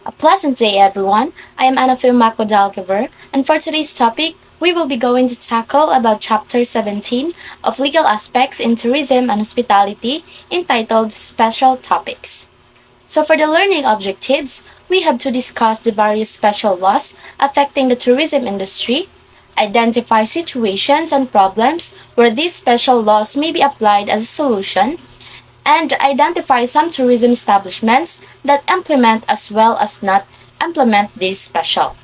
A pleasant day, everyone. I am Ana Fe Guadalquiver, and for today's topic, we will be going to tackle about Chapter 17 of Legal Aspects in Tourism and Hospitality, entitled Special Topics. So, for the learning objectives, we have to discuss the various special laws affecting the tourism industry, identify situations and problems where these special laws may be applied as a solution, and identify some tourism establishments that implement as well as not implement these special.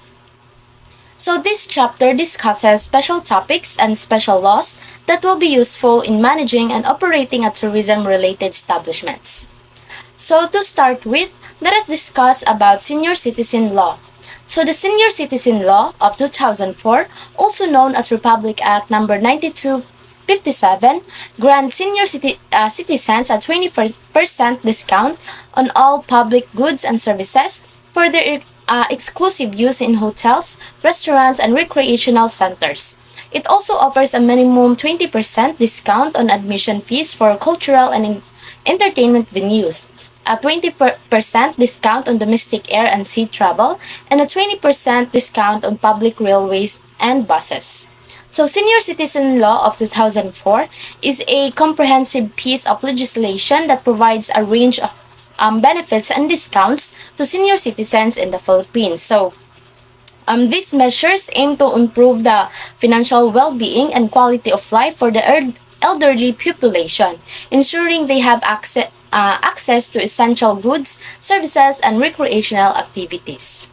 So this chapter discusses special topics and special laws that will be useful in managing and operating a tourism related establishments. So to start with, let us discuss about senior citizen law. So the Senior Citizen Law of 2004, also known as Republic Act number 9257, grants citizens a 20% discount on all public goods and services for their exclusive use in hotels, restaurants, and recreational centers. It also offers a minimum 20% discount on admission fees for cultural and entertainment venues, a 20% discount on domestic air and sea travel, and a 20% discount on public railways and buses. So, Senior Citizen Law of 2004 is a comprehensive piece of legislation that provides a range of benefits and discounts to senior citizens in the Philippines. So, these measures aim to improve the financial well-being and quality of life for the elderly population, ensuring they have access to essential goods, services, and recreational activities.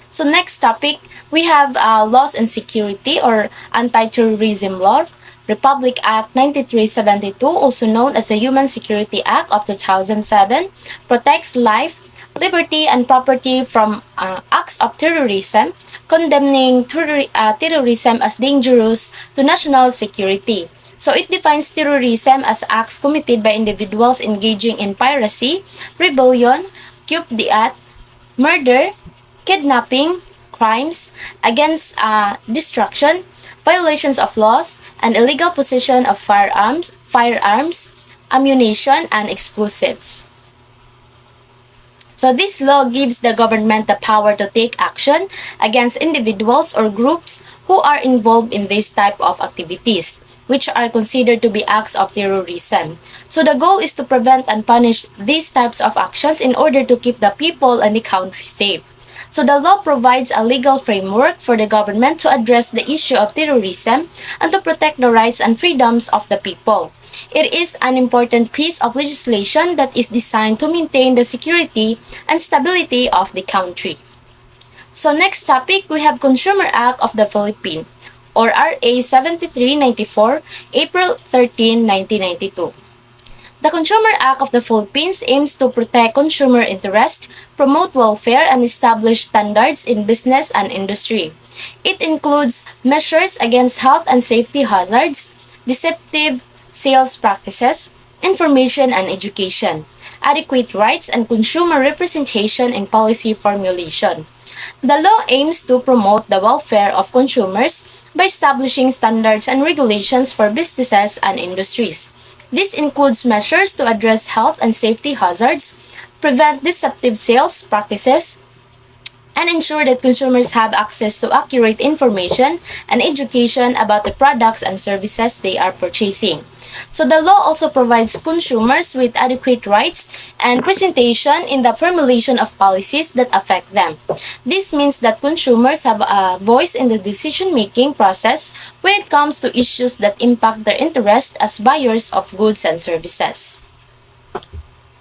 So next topic, we have laws and security or anti-terrorism law. Republic Act 9372, also known as the Human Security Act of 2007, protects life, liberty, and property from acts of terrorism, condemning terrorism as dangerous to national security. So it defines terrorism as acts committed by individuals engaging in piracy, rebellion, coup d'etat, murder, kidnapping, crimes against destruction, violations of laws, and illegal possession of firearms, ammunition, and explosives. So this law gives the government the power to take action against individuals or groups who are involved in this type of activities, which are considered to be acts of terrorism. So the goal is to prevent and punish these types of actions in order to keep the people and the country safe. So the law provides a legal framework for the government to address the issue of terrorism and to protect the rights and freedoms of the people. It is an important piece of legislation that is designed to maintain the security and stability of the country. So next topic, we have Consumer Act of the Philippines, or RA 7394, April 13, 1992. The Consumer Act of the Philippines aims to protect consumer interest, promote welfare, and establish standards in business and industry. It includes measures against health and safety hazards, deceptive sales practices, information and education, adequate rights and consumer representation in policy formulation. The law aims to promote the welfare of consumers by establishing standards and regulations for businesses and industries. This includes measures to address health and safety hazards, prevent deceptive sales practices, and ensure that consumers have access to accurate information and education about the products and services they are purchasing. So the law also provides consumers with adequate rights and presentation in the formulation of policies that affect them. This means that consumers have a voice in the decision-making process when it comes to issues that impact their interest as buyers of goods and services.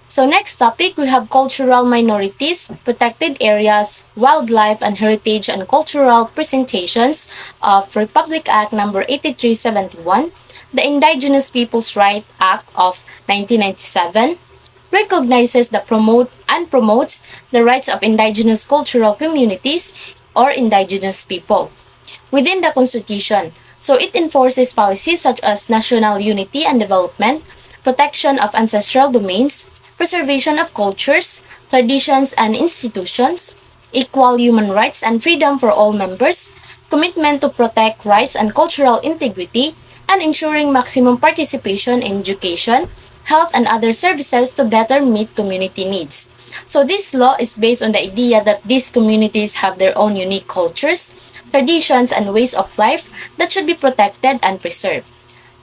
So next topic, we have cultural minorities, protected areas, wildlife and heritage and cultural presentations of Republic Act number 8371, the Indigenous Peoples' Rights Act of 1997, recognizes the promotes the rights of indigenous cultural communities or indigenous people within the Constitution. So it enforces policies such as national unity and development, protection of ancestral domains, preservation of cultures, traditions, and institutions, equal human rights and freedom for all members, commitment to protect rights and cultural integrity, and ensuring maximum participation in education, health, and other services to better meet community needs. So this law is based on the idea that these communities have their own unique cultures, traditions, and ways of life that should be protected and preserved.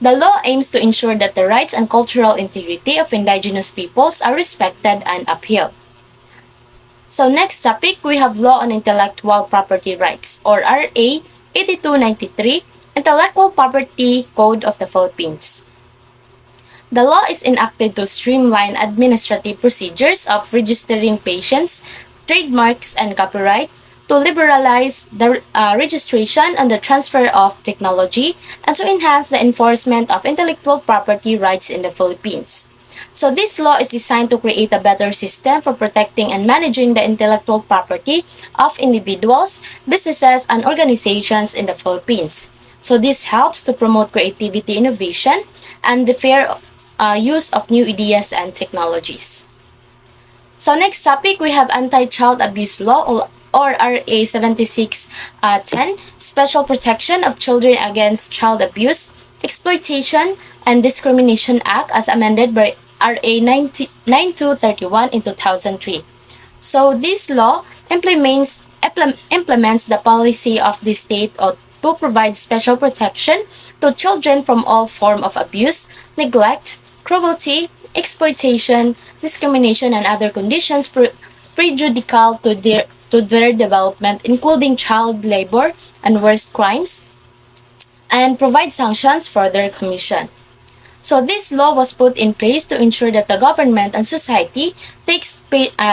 The law aims to ensure that the rights and cultural integrity of indigenous peoples are respected and upheld. So next topic, we have Law on Intellectual Property Rights, or RA 8293, Intellectual Property Code of the Philippines. The law is enacted to streamline administrative procedures of registering patents, trademarks, and copyrights, to liberalize the registration and the transfer of technology, and to enhance the enforcement of intellectual property rights in the Philippines. So this law is designed to create a better system for protecting and managing the intellectual property of individuals, businesses, and organizations in the Philippines. So this helps to promote creativity, innovation, and the fair use of new ideas and technologies. So next topic, we have Anti-Child Abuse Law, or RA 7610, Special Protection of Children Against Child Abuse, Exploitation, and Discrimination Act as amended by RA 9231 in 2003. So this law implements the policy of the state to provide special protection to children from all form of abuse, neglect, cruelty, exploitation, discrimination, and other conditions prejudicial to their development, including child labor and worst crimes, and provide sanctions for their commission. So this law was put in place to ensure that the government and society takes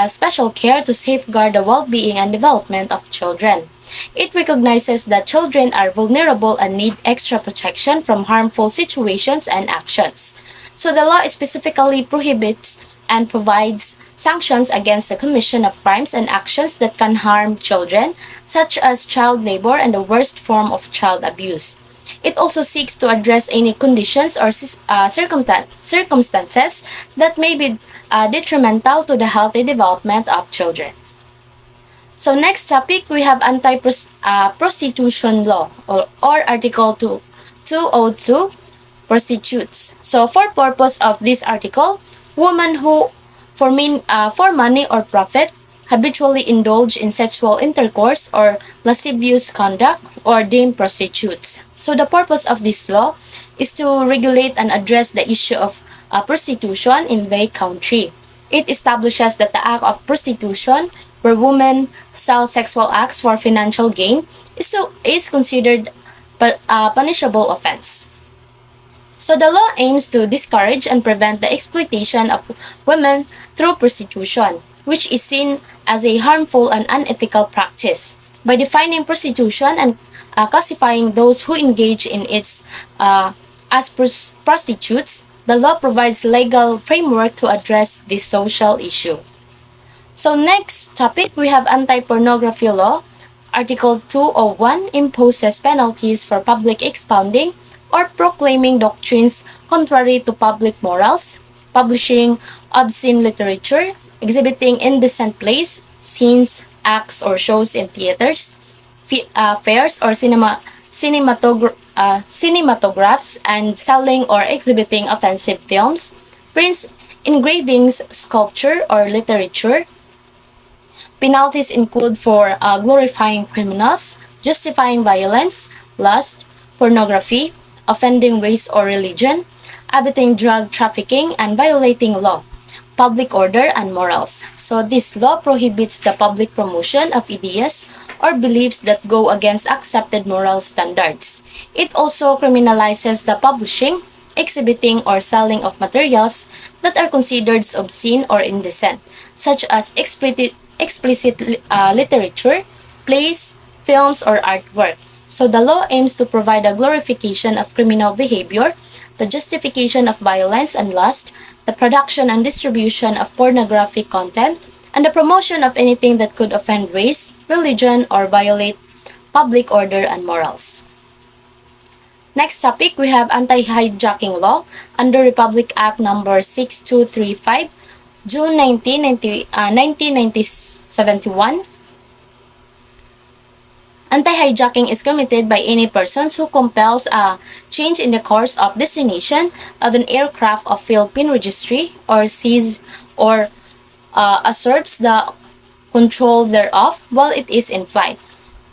special care to safeguard the well-being and development of children. It recognizes that children are vulnerable and need extra protection from harmful situations and actions. So the law specifically prohibits and provides sanctions against the commission of crimes and actions that can harm children, such as child labor and the worst form of child abuse. It also seeks to address any conditions or circumstances that may be detrimental to the healthy development of children. So next topic, we have Anti-Prostitution Law, or Article 202, Prostitutes. So for purpose of this article, women who, for money or profit, habitually indulge in sexual intercourse or lascivious conduct, or deemed prostitutes. So the purpose of this law is to regulate and address the issue of prostitution in the country. It establishes that the act of prostitution, where women sell sexual acts for financial gain, is considered a punishable offense. So the law aims to discourage and prevent the exploitation of women through prostitution, which is seen as a harmful and unethical practice. By defining prostitution and classifying those who engage in it as prostitutes, the law provides legal framework to address this social issue. So next topic, we have Anti-Pornography Law. Article 201 imposes penalties for public expounding or proclaiming doctrines contrary to public morals, publishing obscene literature, exhibiting indecent plays, scenes, acts, or shows in theaters, fairs, or cinematographs, and selling or exhibiting offensive films, prints, engravings, sculpture, or literature. Penalties include for glorifying criminals, justifying violence, lust, pornography, offending race or religion, abetting drug trafficking, and violating law, public order, and morals. So this law prohibits the public promotion of ideas or beliefs that go against accepted moral standards. It also criminalizes the publishing, exhibiting, or selling of materials that are considered obscene or indecent, such as explicit literature, plays, films, or artwork. So the law aims to provide a glorification of criminal behavior, the justification of violence and lust, the production and distribution of pornographic content, and the promotion of anything that could offend race, religion, or violate public order and morals. Next topic, we have Anti-Hijacking Law under Republic Act Number 6235, June 1971. Anti-hijacking is committed by any person who compels a change in the course of destination of an aircraft of Philippine registry or seize or usurps the control thereof while it is in flight.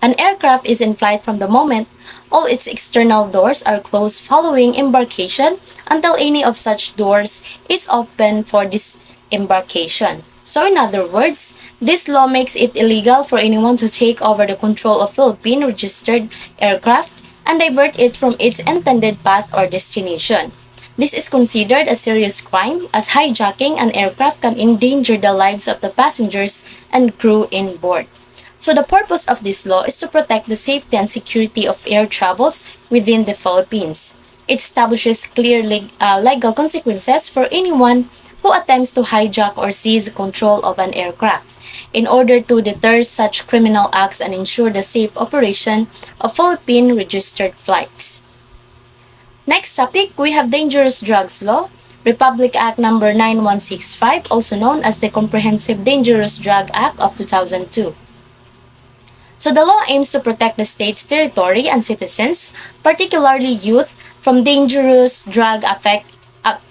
An aircraft is in flight from the moment all its external doors are closed following embarkation until any of such doors is open for disembarkation. So in other words, this law makes it illegal for anyone to take over the control of Philippine registered aircraft and divert it from its intended path or destination. This is considered a serious crime as hijacking an aircraft can endanger the lives of the passengers and crew in board. So the purpose of this law is to protect the safety and security of air travels within the Philippines. It establishes clear legal consequences for anyone who attempts to hijack or seize control of an aircraft in order to deter such criminal acts and ensure the safe operation of Philippine registered flights. Next topic, we have Dangerous Drugs Law, Republic Act number 9165, also known as the Comprehensive Dangerous Drug Act of 2002. So the law aims to protect the state's territory and citizens, particularly youth, from dangerous drug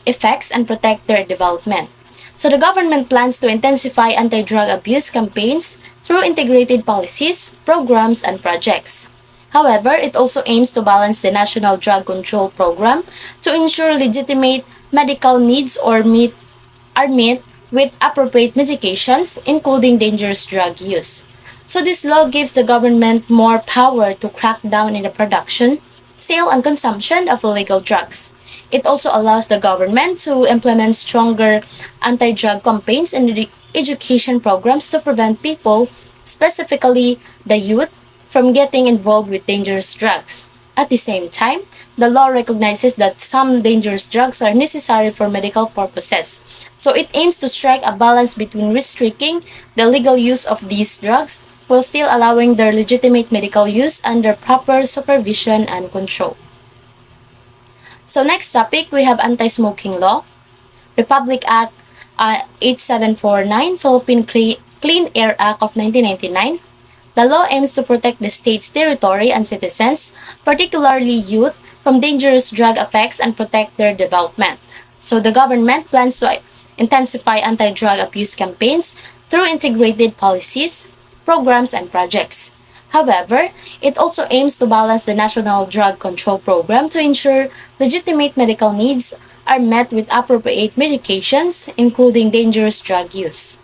effects and protect their development. So the government plans to intensify anti-drug abuse campaigns through integrated policies, programs, and projects. However, it also aims to balance the National Drug Control Program to ensure legitimate medical needs are met with appropriate medications, including dangerous drug use. So this law gives the government more power to crack down in the production, sale, and consumption of illegal drugs. It also allows the government to implement stronger anti-drug campaigns and education programs to prevent people, specifically the youth, from getting involved with dangerous drugs. At the same time, the law recognizes that some dangerous drugs are necessary for medical purposes. So it aims to strike a balance between restricting the legal use of these drugs while still allowing their legitimate medical use under proper supervision and control. So next topic, we have Anti-Smoking Law, Republic Act 8749, Philippine Clean Air Act of 1999. The law aims to protect the state's territory and citizens, particularly youth, from dangerous drug effects and protect their development. So the government plans to intensify anti-drug abuse campaigns through integrated policies, programs, and projects. However, it also aims to balance the National Drug Control Program to ensure legitimate medical needs are met with appropriate medications, including dangerous drug use.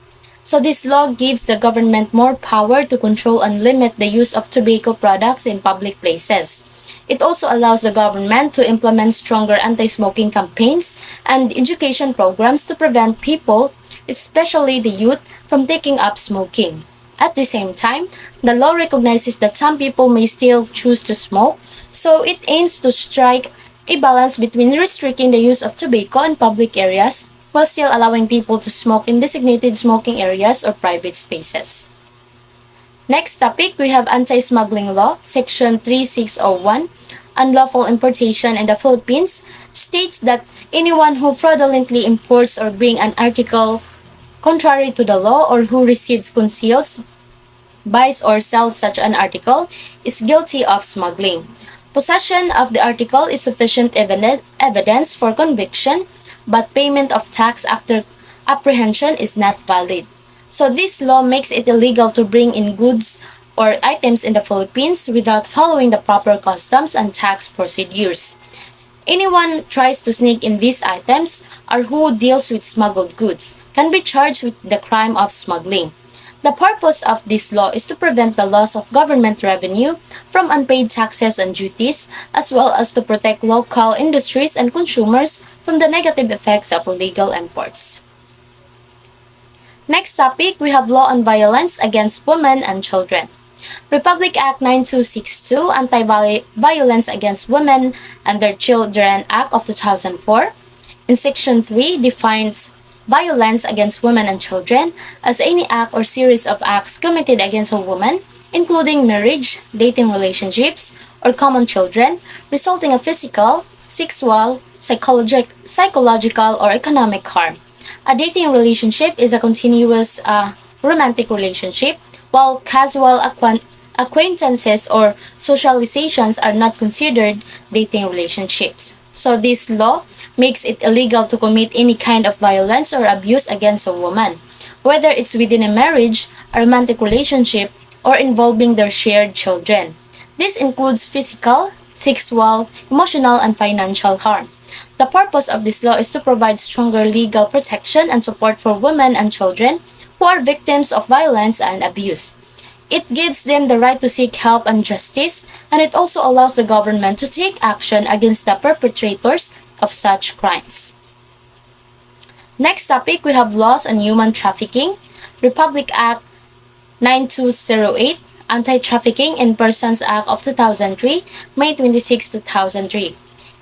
So this law gives the government more power to control and limit the use of tobacco products in public places. It also allows the government to implement stronger anti-smoking campaigns and education programs to prevent people, especially the youth, from taking up smoking. At the same time, the law recognizes that some people may still choose to smoke, so it aims to strike a balance between restricting the use of tobacco in public areas while still allowing people to smoke in designated smoking areas or private spaces. Next topic, we have Anti-Smuggling Law, Section 3601, Unlawful Importation in the Philippines, states that anyone who fraudulently imports or brings an article contrary to the law or who receives, conceals, buys, or sells such an article is guilty of smuggling. Possession of the article is sufficient evidence for conviction, but payment of tax after apprehension is not valid. So this law makes it illegal to bring in goods or items in the Philippines without following the proper customs and tax procedures. Anyone tries to sneak in these items or who deals with smuggled goods can be charged with the crime of smuggling. The purpose of this law is to prevent the loss of government revenue from unpaid taxes and duties, as well as to protect local industries and consumers from the negative effects of illegal imports. Next topic, we have Law on Violence Against Women and Children. Republic Act 9262, Anti-Violence Against Women and Their Children Act of 2004. In Section 3, defines violence against women and children as any act or series of acts committed against a woman, including marriage, dating relationships, or common children, resulting in physical, sexual, psychological, or economic harm. A dating relationship is a continuous romantic relationship, while casual acquaintances or socializations are not considered dating relationships. So this law makes it illegal to commit any kind of violence or abuse against a woman. whether it's within a marriage, a romantic relationship, or involving their shared children. This includes physical, sexual, emotional, and financial harm. The purpose of this law is to provide stronger legal protection and support for women and children who are victims of violence and abuse. It gives them the right to seek help and justice, and it also allows the government to take action against the perpetrators of such crimes. Next topic, we have laws on human trafficking. Republic Act 9208, Anti-Trafficking in Persons Act of 2003, May 26, 2003.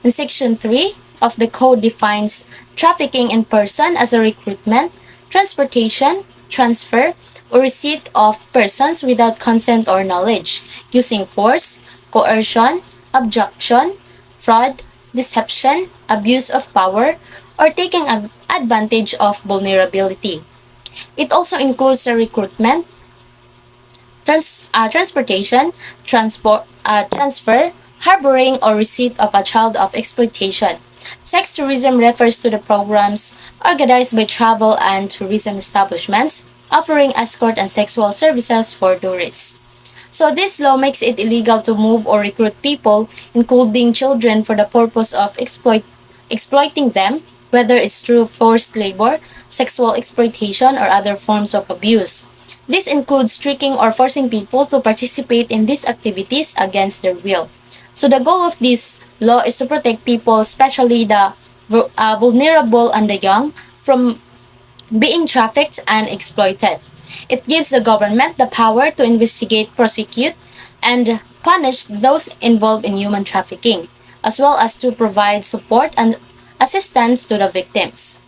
In Section 3 of the Code defines trafficking in person as a recruitment, transportation, transfer, or receipt of persons without consent or knowledge, using force, coercion, abduction, fraud, deception, abuse of power, or taking advantage of vulnerability. It also includes the recruitment, transportation, transfer, harboring, or receipt of a child of exploitation. Sex tourism refers to the programs organized by travel and tourism establishments offering escort and sexual services for tourists. So this law makes it illegal to move or recruit people, including children, for the purpose of exploiting them, whether it's through forced labor, sexual exploitation, or other forms of abuse. This includes tricking or forcing people to participate in these activities against their will. So the goal of this law is to protect people, especially the vulnerable and the young, from being trafficked and exploited. It gives the government the power to investigate, prosecute, and punish those involved in human trafficking, as well as to provide support and assistance to the victims.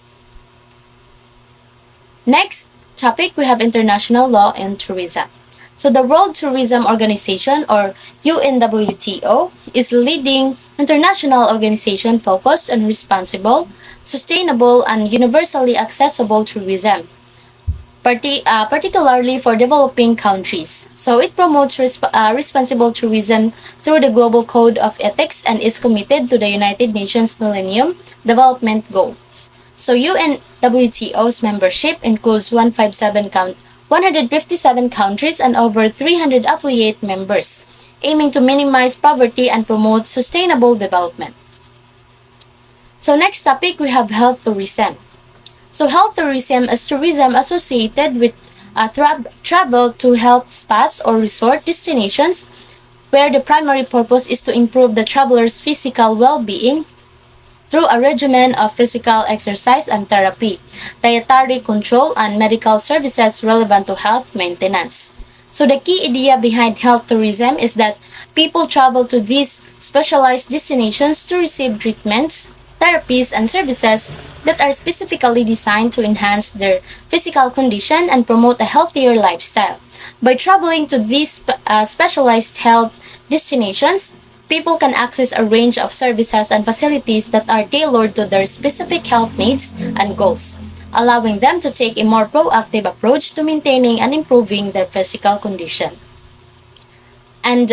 Next topic, we have international law and tourism. So the World Tourism Organization, or UNWTO, is the leading international organization focused on responsible, sustainable, and universally accessible tourism, particularly for developing countries. So it promotes responsible tourism through the Global Code of Ethics and is committed to the United Nations Millennium Development Goals. So UNWTO's membership includes 157 countries and over 300 affiliate members, aiming to minimize poverty and promote sustainable development. So next topic, we have health tourism. So health tourism is tourism associated with travel to health spas or resort destinations where the primary purpose is to improve the traveler's physical well-being through a regimen of physical exercise and therapy, dietary control, and medical services relevant to health maintenance. So the key idea behind health tourism is that people travel to these specialized destinations to receive treatments, therapies, and services that are specifically designed to enhance their physical condition and promote a healthier lifestyle. By traveling to these specialized health destinations, people can access a range of services and facilities that are tailored to their specific health needs and goals, allowing them to take a more proactive approach to maintaining and improving their physical condition. And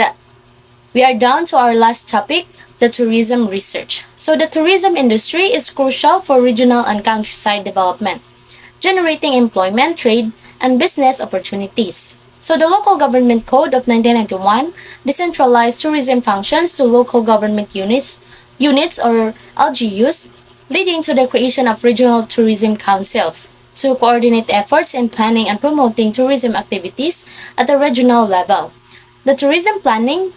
we are down to our last topic, the tourism research. So the tourism industry is crucial for regional and countryside development, generating employment, trade, and business opportunities. So the Local Government Code of 1991 decentralized tourism functions to local government units or LGUs, leading to the creation of regional tourism councils to coordinate efforts in planning and promoting tourism activities at the regional level. The tourism planning,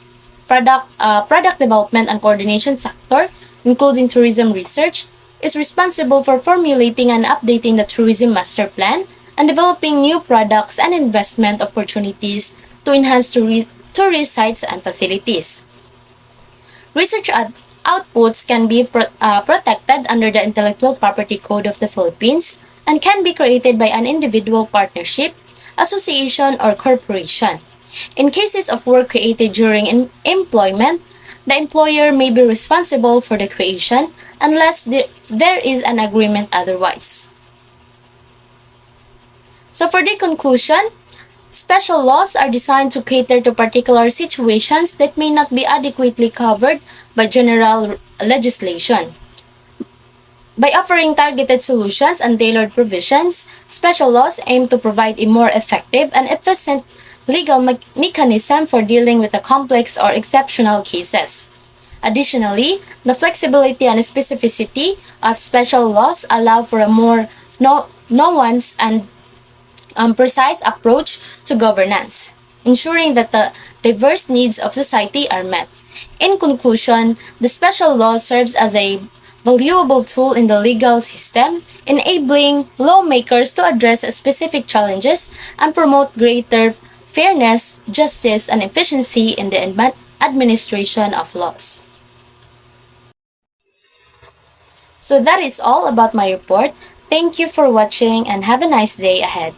product development, and coordination sector, including tourism research, is responsible for formulating and updating the tourism master plan and developing new products and investment opportunities to enhance tourist sites and facilities. Research outputs can be protected under the Intellectual Property Code of the Philippines and can be created by an individual, partnership, association, or corporation. In cases of work created during employment, the employer may be responsible for the creation unless there is an agreement otherwise. So for the conclusion, special laws are designed to cater to particular situations that may not be adequately covered by general legislation. By offering targeted solutions and tailored provisions, special laws aim to provide a more effective and efficient legal mechanism for dealing with the complex or exceptional cases. Additionally, the flexibility and specificity of special laws allow for a more nuanced and precise approach to governance, ensuring that the diverse needs of society are met. In conclusion, the special law serves as a valuable tool in the legal system, enabling lawmakers to address specific challenges and promote greater fairness, justice, and efficiency in the administration of laws. So that is all about my report. Thank you for watching and have a nice day ahead.